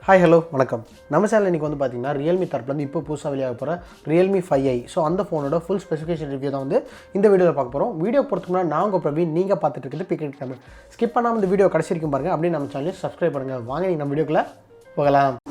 Hi hello வணக்கம். நம்ம channel இன்றைக்கி வந்து பார்த்திங்கன்னா ரியல்மி தரப்புலேருந்து இப்போ புதுசாக வெளியாக போகிற Realme 5i. ஸோ அந்த ஃபோனோட ஃபுல் ஸ்பெசிஃபிகேஷன் ரிவ்யூ தான் வந்து இந்த வீடியோவில் பார்க்க போகிறோம். வீடியோ பொறுத்துக்குன்னா நான் உங்கள் பிரவீன், நீங்கள் பார்த்துட்டு இருக்குது பிக்கெட் தமிழ். ஸ்கிப் பண்ணாமல் இந்த வீடியோ கடைசி வரைக்கும் பாருங்கள். அப்படியே நம்ம சேனலையும் சப்ஸ்கிரைப் பண்ணுங்கள். வாங்க நீங்கள் நம்ம வீடியோக்குள்ளே போகலாம்.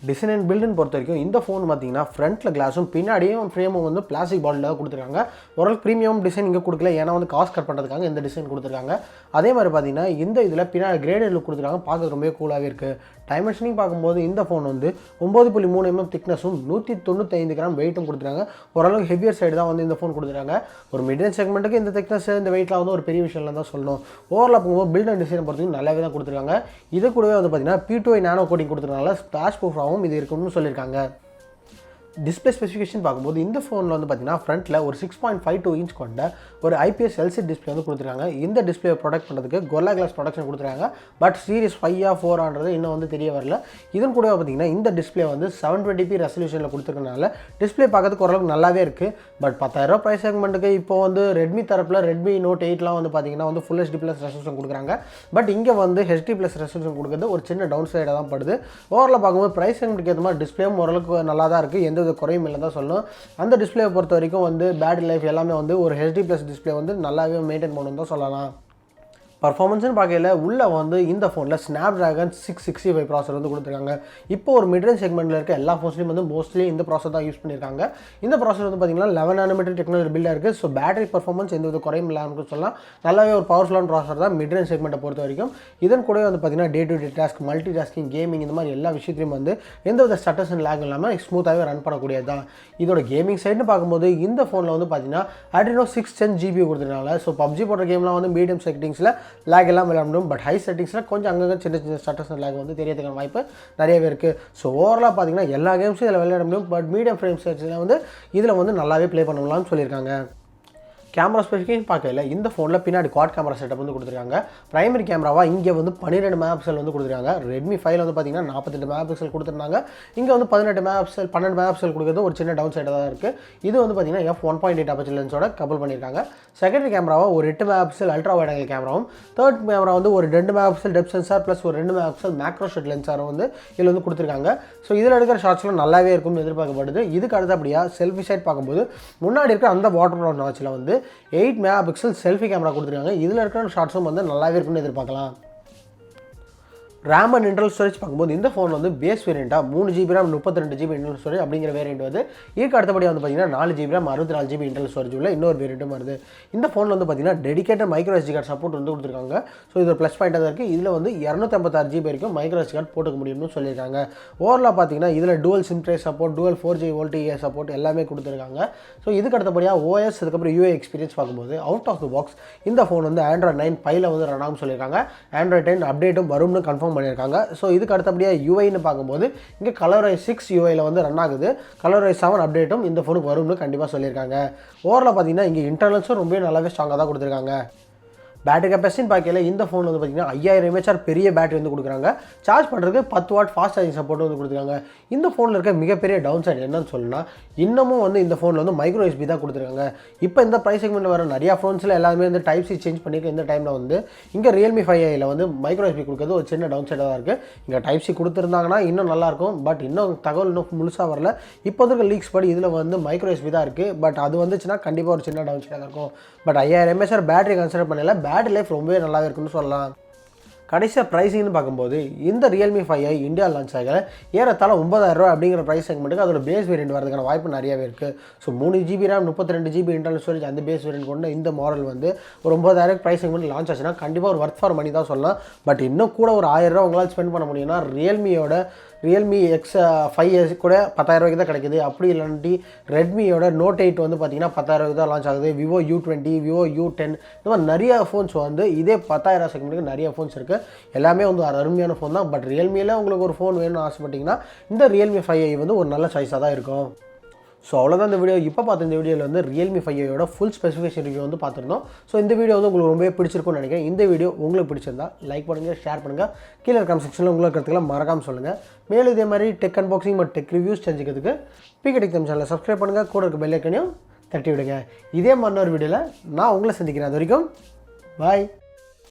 டிசைன் அண்ட் பில்டுன்னு பொறுத்த வரைக்கும் இந்த ஃபோன் பார்த்தீங்கன்னா ஃப்ரண்ட்டில் கிளாஸும் பின்னாடியும் ஃப்ரேமும் வந்து பிளாஸ்டிக் பாட்டில் கொடுத்துருக்காங்க. ஓரளவுக்கு ப்ரீமியம் டிசைன் இங்கே கொடுக்கல, ஏன்னா வந்து காஸ்ட் கட் பண்ணுறதுக்காக இந்த டிசைன் கொடுத்துருக்காங்க. அதே மாதிரி பார்த்தீங்கன்னா இந்த இதில் பின்னாடி கிரேடட் லுக் கொடுத்துருக்காங்க. பார்க்க ரொம்பவே கூலாகவே இருக்குது. டைமென்ஷனிங் பார்க்கும்போது இந்த ஃபோன் வந்து 9.3 mm திக்னஸும் 195 கிராம் வெயிட்டும் கொடுத்துருக்காங்க. ஓரளவுக்கு ஹெவியர் சைடு தான் வந்து இந்த ஃபோன் கொடுத்துருக்காங்க. ஒரு மிட்ரேஞ்ச் செக்மெண்ட்டுக்கு இந்த திக்னஸ் இந்த வெயிட்லாம் வந்து ஒரு பெரிய விஷயம் தான் சொல்லணும். ஓவரால் போகும்போது பில்ட் அண்ட் டிசைன் பொறுத்தவரைக்கும் நல்லாவே தான் கொடுத்துருக்காங்க. இது கூடவே வந்து பார்த்தீங்கன்னா P2i நானோ கோட்டிங் கொடுத்துருக்காங்க. ஸ்பிளாஷ் ப்ரூஃபாகவும் இது இருக்குன்னு சொல்லியிருக்காங்க. டிஸ்பிளே ஸ்பெசிஃபிகேஷன் பார்க்கும்போது இந்த ஃபோனில் வந்து பார்த்தீங்கன்னா ஃப்ரண்ட்டில் ஒரு 6.52 இன்ச் கொண்ட ஒரு IPS LCD டிஸ்பிளே வந்து கொடுத்துருக்காங்க. இந்த டிஸ்பிளே ப்ரொடக்ட் பண்ணுறதுக்கு கொல்லா கிளாஸ் ப்ரொடக்ஷன் கொடுத்துருக்காங்க. பட் சீரிஸ் 5 4 இன்னும் வந்து தெரிய வரல. இதன் கூட பார்த்தீங்கன்னா இந்த டிஸ்பிளே வந்து 720p ரெசல்யூஷனில் கொடுத்துருக்கனால டிஸ்பிளே பார்க்கறதுக்கு ஓரளவுக்கு நல்லாவே இருக்குது. பட் 10,000 ப்ரைஸ் செக்மெண்ட்டுக்கு இப்போ வந்து ரெட்மி தரப்பில் ரெட்மி நோட் 8லாம் வந்து பார்த்தீங்கன்னா வந்து ஃபுல் HD+ ரெசல்யூஷன் கொடுக்குறாங்க. பட் இங்கே வந்து HD+ ரெசல்யூஷன் கொடுக்குறது ஒரு சின்ன டவுன் சைடாக தான் படுது. ஓவரால் பார்க்கும்போது ப்ரைஸ் செக்மெண்ட்டுக்கு ஏற்ற மாதிரி டிஸ்பிளேயும் ஓரளவுக்கு நல்லா தான் இருக்குது. எந்த குறையும் இல்லை தான் சொல்லணும். அந்த டிஸ்பிளேவை பொறுத்த வரைக்கும் வந்து பேட்டரி லைஃப் எல்லாமே வந்து ஒரு HD+ டிஸ்பிளே வந்து நல்லாவே மெயின்டைன் பண்ணணும் தான் சொல்லலாம். பர்ஃபார்மன்ஸ்னு பார்க்கல உள்ள வந்து இந்த ஃபோனில் Snapdragon 665 ப்ராசர் வந்து கொடுத்துருக்காங்க. இப்போ ஒரு மிட்ரேஞ்ச் செக்மெண்ட்டில் இருக்க எல்லா ஃபோன்ஸ்லையும் வந்து மோஸ்ட்லி இந்த ப்ராசர் தான் யூஸ் பண்ணியிருக்காங்க. இந்த ப்ராசர் வந்து பார்த்திங்கன்னா 11 nm டெக்னாலஜி பில்டாக இருக்குது. ஸோ பேட்டரி பர்ஃபார்மன்ஸ் எந்த வித குறையும் இல்லாமல் சொல்லலாம். நல்லாவே ஒரு பவர்ஃபுல்லான ப்ராசர் தான் மிட்ரேஞ்ச் செக்மெண்ட்டை பொறுத்த வரைக்கும். இதன் கூட வந்து பார்த்திங்கன்னா day to day task, multi tasking, gaming இந்த மாதிரி எல்லா விஷயத்தையும் வந்து எந்த வித ஸ்டட்டஸ் அண்ட் லேக் இல்லாமல் ஸ்மூத்தாகவே ரன் பண்ணக்கூடியது தான். இதோட கேமிங் சைடுன்னு பார்க்கும்போது இந்த ஃபோனில் வந்து பார்த்திங்கன்னா Adreno 610 GB கொடுத்துருக்காங்க. ஸோ PUBG போடுற கேம்லாம் வந்து மீடியம் செட்டிங்ஸில் லேக் எல்லாம் விளையாட. பட் ஹை செட்டிங்ஸில் கொஞ்சம் அங்கங்கே சின்ன சின்ன ஸ்டட்டஸ் லேக் வந்து தெரியறதுக்கான வாய்ப்பு நிறையவே இருக்குது. ஸோ ஓவராலாக பார்த்தீங்கன்னா எல்லா கேம்ஸும் இதில் விளையாட முடியும். பட் மீடியம் ஃப்ரேம் சைஸில் வந்து இதில் வந்து நல்லாவே ப்ளே பண்ணலாம்னு சொல்லியிருக்காங்க. கேமரா ஸ்பெசிஃபிகேஷன் பார்க்கல இந்த ஃபோனில் பின்னாடி குவாட் கேமரா செட்டப் வந்து கொடுத்துருக்காங்க. பிரைமரி கேமராவாக இங்கே வந்து 12 மெகாபிக்சல் வந்து கொடுத்துருக்காங்க. ரெட்மி 5 வந்து பார்த்தீங்கன்னா 48 மெகாபிக்சல் கொடுத்துருந்தாங்க. இங்கே வந்து 12 மெகாபிக்சல் கொடுக்குறது ஒரு சின்ன டவுன் சைடாக தான் இருக்குது. இது வந்து பார்த்தீங்கன்னா f1.8 அப்பச்சர் லென்ஸோட கபல் பண்ணியிருக்காங்க. செகண்டரி கேமராவை ஒரு 8 மெகாபிக்சல் அல்ட்ரா வைட் ஆங்கிள் கேமராவும், தேர்ட் கேமரா வந்து ஒரு 2 மெகாபிக்சல் டெப்த் சென்சார் ப்ளஸ் ஒரு 2 மெகாபிக்சல் மேக்ரோ ஷாட் லென்ஸாரும் வந்து இதில் வந்து கொடுத்துருக்காங்க. ஸோ இதில் எடுக்கிற ஷாட்ஸ்லாம் நல்லாவே இருக்கும்னு எதிர்பார்க்கப்படுது. இதுக்கு அடுத்தபடியாக செல்ஃபி சைட் பார்க்கும்போது முன்னாடி இருக்கிற அந்த வாட்டர் ப்ரூஃப் நாச்சில் வந்து 8 மெகாபிக்சல் செல்ஃபி கேமரா கொடுத்துருக்காங்க. இதில் இருக்கிற ஷார்ட்ஸும் வந்து நல்லாவே இருக்குன்னு எதிர்பார்க்கலாம். RAM அண்ட் இன்டர்னல் ஸ்டோரேஜ் பார்க்கும்போது இந்த ஃபோன் வந்து பேஸ் வேரியண்ட்டாக 3GB RAM 32GB internal storage அப்படிங்கிற வேரியண்ட் வந்து இதுக்கு அடுத்தபடியாக வந்து பார்த்தீங்கன்னா 4GB RAM 64GB internal storage உள்ள இன்னொரு வேரியண்ட்டும் வருது. இந்த ஃபோனில் வந்து பார்த்தீங்கன்னா dedicated micro SD card support வந்து கொடுத்துருக்காங்க. ஸோ இது ஒரு ப்ளஸ் பாயிண்டாக தான் இருக்குது. இதில் வந்து 256GB வரைக்கும் மைக்ரோ SD கார்டு போட்டுக்க முடியும்னு சொல்லியிருக்காங்க. ஓவராலாக பார்த்தீங்கன்னா இதில் dual sim tray support, dual 4G VoLTE support எல்லாமே கொடுத்துருக்காங்க. ஸோ இதுக்கு அடுத்தபடியாக OS அதுக்கப்புறம் UI எக்ஸ்பீரியன்ஸ் பார்க்கும்போது அவுட் ஆஃப் த பாக்ஸ் இந்த ஃபோன் வந்து Android 9 Pieல வந்து ரன் ஆகும் சொல்லியிருக்காங்க. Android 10 அப்டேட்டும் வரும்னு கன்ஃபார்ம் பண்ணியிருக்காங்க. ஸோ இதுக்கு அடுத்தபடியாக யூஐன்னு பார்க்கும்போது இங்கே ColorOS 6 யூஐயில் வந்து ரன் ஆகுது. ColorOS 7 அப்டேட்டும் இந்த ஃபோனுக்கு வரும்னு கண்டிப்பாக சொல்லியிருக்காங்க. ஓவரால் பார்த்தீங்கன்னா இங்கே இன்டர்னல்ஸும் ரொம்ப நல்லாவே ஸ்ட்ராங்காக தான் கொடுத்துருக்காங்க. பேட்டரி கெப்பாசிட்டின்னு பார்க்கல இந்த ஃபோன் வந்து பார்த்தீங்கன்னா 5000 mAh பெரிய பேட்டரி வந்து கொடுக்குறாங்க. சார்ஜ் பண்ணுறதுக்கு 10 வாட் ஃபாஸ்ட் சார்ஜிங் சப்போர்ட் வந்து கொடுத்துருக்காங்க. இந்த ஃபோனில் இருக்க மிகப்பெரிய டவுன் சைடு என்னன்னு சொல்லணும்னா இன்னமும் வந்து இந்த ஃபோனில் வந்து மைக்ரோ USB தான் கொடுத்துருக்காங்க. இப்போ இந்த ப்ரைஸ் செக்மெண்ட்டில் வர நிறையா ஃபோன்ஸில் எல்லாமே வந்து டைப் C சேஞ்ச் பண்ணியிருக்க இந்த டைமில் வந்து இங்கே Realme 5iயில் வந்து மைக்ரோ USB கொடுக்குறது ஒரு சின்ன டவுன் சைடாக தான் இருக்குது. இங்கே டைப் C கொடுத்துருந்தாங்கன்னா இன்னும் நல்லாயிருக்கும். பட் இன்னும் தகவல் இன்னும் முழுசாக வரல. இப்போ இருக்க லீக்ஸ் படி இதில் வந்து மைக்ரோ USB தான் இருக்குது. பட் அது வந்துச்சுன்னா கண்டிப்பாக ஒரு சின்ன டவுன் சைடாக இருக்கும். பட் 5000 mAh பேட்டரி கன்சிடர் பண்ணல. பேட்டரி லைஃப் ரொம்பவே நல்லாவே இருக்குன்னு சொல்லலாம். கடைசியாக ப்ரைஸிங்னு பார்க்கும்போது இந்த Realme 5i இந்தியா லான்ச் ஆகல ஏறத்தாழ 9000 அப்படிங்கிற ப்ரைஸ் செக்மெண்ட்டுக்கு அதோட பேஸ் வேரியண்ட் வரதுக்கான வாய்ப்பு நிறையாவே இருக்குது. So 3GB RAM 32GB internal storage அந்த பேஸ் வேரியண்ட் கொண்ட இந்த மாடல் வந்து ஒரு 9000 ப்ரைஸ் செக்மெண்ட் லான்ச் ஆச்சுன்னா கண்டிப்பாக ஒரு ஒர்த் ஃபார் மணி தான் சொல்லலாம். பட் இன்னும் கூட ஒரு 1000 உங்களால் ஸ்பெண்ட் பண்ண முடியும்னா Realme X5s கூட 10,000 ரூபாய்க்கு தான் கிடைக்குது. அப்படி இல்லாட்டி ரெட்மியோட நோட் 8 வந்து பார்த்தீங்கன்னா 10,000 ரூபாய்க்கு தான் லான்ச் ஆகுது. விவோ U20, விவோ U10 இந்த மாதிரி நிறைய ஃபோன்ஸ் வந்து இதே 10,000 செக்மெண்ட்டுக்கு நிறைய ஃபோன்ஸ் இருக்குது. எல்லாமே வந்து அருமையான ஃபோன் தான். பட் ரியல்மியில் உங்களுக்கு ஒரு ஃபோன் வேணும்னு ஆசைப்பட்டிங்கன்னா இந்த Realme 5i வந்து ஒரு நல்ல சாய்ஸாக தான் இருக்கும். ஸோ அவ்வளோதான் இந்த வீடியோ. இப்போ பார்த்த இந்த வீடியோவில் வந்து Realme 5iயோட ஃபுல் ஸ்பெசிஃபிகேஷன் ரிவ்யூ வந்து பார்த்துருந்தோம். ஸோ இந்த வீடியோ வந்து உங்களுக்கு ரொம்பவே பிடிச்சிருக்கும்னு நினைக்கிறேன். இந்த வீடியோ உங்களுக்கு பிடிச்சிருந்தா லைக் பண்ணுங்கள், ஷேர் பண்ணுங்கள். கீழே இருக்க செக்ஷனில் உங்களுக்கு கருத்துக்களை மறக்காமல் சொல்லுங்கள். மேலும் இதே மாதிரி டெக் அன்பாக்சிங் மற்றும் டெக் ரிவ்யூஸ் தெரிஞ்சுக்கிறதுக்கு பிகே டெக் சேனலை சப்ஸ்கிரைப் பண்ணுங்கள். கூட இருக்க பெல் ஐக்கனையும் தட்டி விடுங்க. இதே மாதிரி ஒரு வீடியோவில் நான் உங்களை சந்திக்கிறேன். அது வரைக்கும் பாய்.